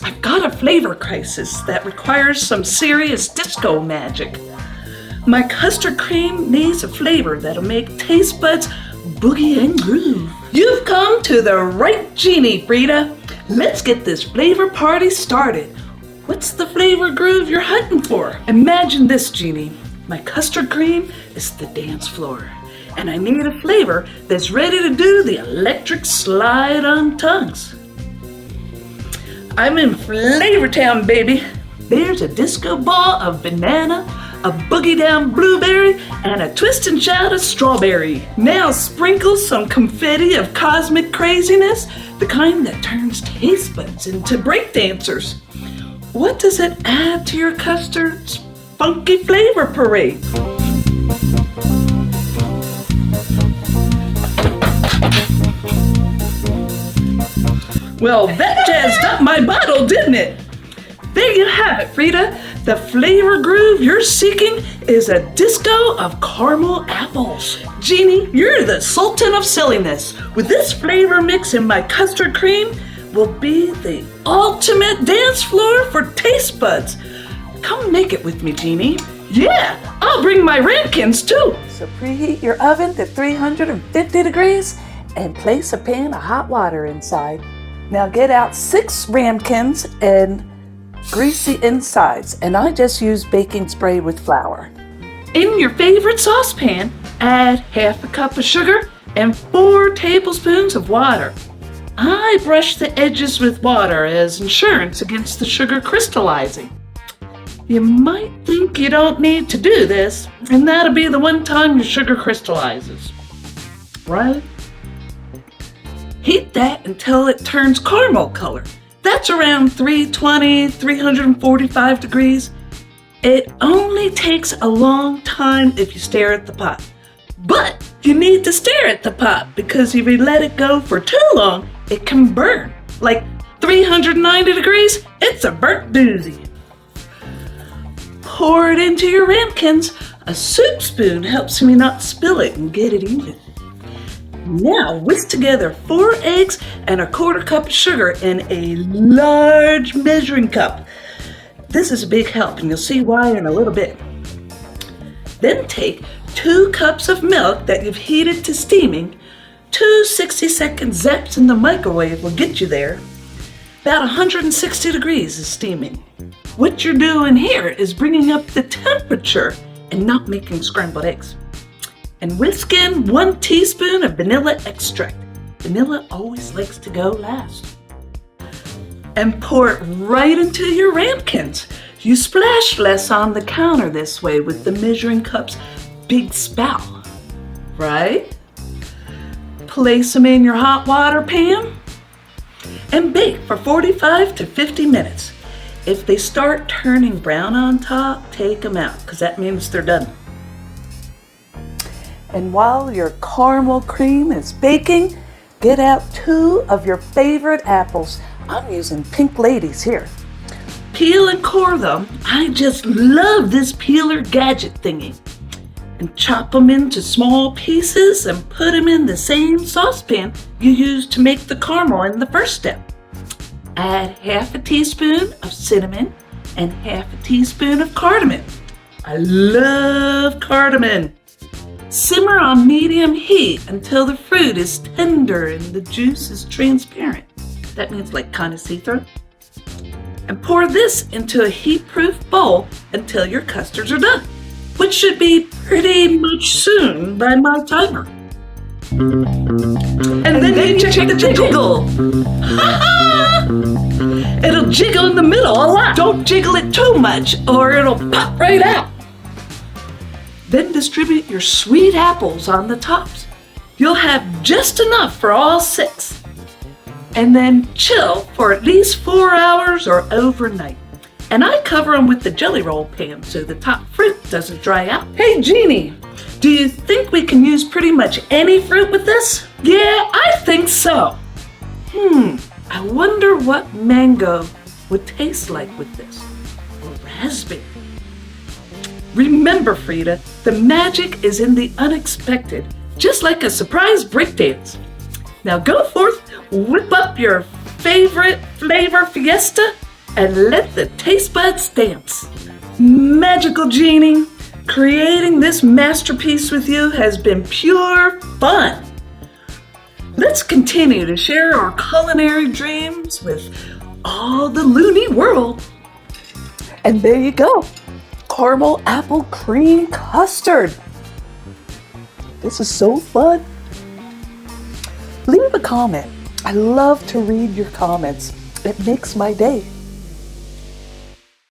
I've got a flavor crisis that requires some serious disco magic. My custard cream needs a flavor that'll make taste buds boogie and groove. You've come to the right genie, Frida. Let's get this flavor party started. What's the flavor groove you're hunting for? Imagine this, Genie. My custard cream is the dance floor, and I need a flavor that's ready to do the electric slide on tongues. I'm in Flavor Town, baby. There's a disco ball of banana, a boogie down blueberry, and a twist and shout of strawberry. Now sprinkle some confetti of cosmic craziness, the kind that turns taste buds into breakdancers. What does it add to your custard's funky flavor parade? Well, that jazzed up my bottle, didn't it? There you have it, Frida. The flavor groove you're seeking is a disco of caramel apples. Genie, you're the sultan of silliness. With this flavor mix in my custard cream will be the ultimate dance floor for taste buds. Come make it with me, Genie. Yeah, I'll bring my ramekins too. So preheat your oven to 350 degrees and place a pan of hot water inside. Now get out 6 ramekins and greasy insides, and I just use baking spray with flour. In your favorite saucepan, add half a cup of sugar and 4 tablespoons of water. I brush the edges with water as insurance against the sugar crystallizing. You might think you don't need to do this, and that'll be the one time your sugar crystallizes, right? Heat that until it turns caramel color. That's around 320, 345 degrees. It only takes a long time if you stare at the pot. But you need to stare at the pot because if you let it go for too long, it can burn. Like 390 degrees, it's a burnt doozy. Pour it into your ramekins. A soup spoon helps me not spill it and get it even. Now whisk together 4 eggs and a 1/4 cup of sugar in a large measuring cup. This is a big help, and you'll see why in a little bit. Then take 2 cups of milk that you've heated to steaming. 2 60-second zaps in the microwave will get you there. About 160 degrees is steaming. What you're doing here is bringing up the temperature and not making scrambled eggs. And whisk in 1 teaspoon of vanilla extract. Vanilla always likes to go last. And pour it right into your ramekins. You splash less on the counter this way with the measuring cup's big spout, right? Place them in your hot water pan and bake for 45 to 50 minutes. If they start turning brown on top, take them out because that means they're done. And while your caramel cream is baking, get out 2 of your favorite apples. I'm using Pink Ladies here. Peel and core them. I just love this peeler gadget thingy. And chop them into small pieces and put them in the same saucepan you used to make the caramel in the first step. Add half a teaspoon of cinnamon and half a teaspoon of cardamom. I love cardamom. Simmer on medium heat until the fruit is tender and the juice is transparent. That means like kind of see-through. And pour this into a heat-proof bowl until your custards are done, which should be pretty much soon by my timer. And then you check the jiggle. It'll jiggle in the middle a lot. Don't jiggle it too much or it'll pop right out. Then distribute your sweet apples on the tops. You'll have just enough for all 6. And then chill for at least 4 hours or overnight. And I cover them with the jelly roll pan so the top fruit doesn't dry out. Hey Jeannie, do you think we can use pretty much any fruit with this? Yeah, I think so. I wonder what mango would taste like with this. Or raspberry. Remember, Frida, the magic is in the unexpected, just like a surprise breakdance. Now go forth, whip up your favorite flavor fiesta, and let the taste buds dance. Magical Genie, creating this masterpiece with you has been pure fun. Let's continue to share our culinary dreams with all the loony world. And there you go, caramel apple cream custard. This is so fun. Leave a comment. I love to read your comments. It makes my day.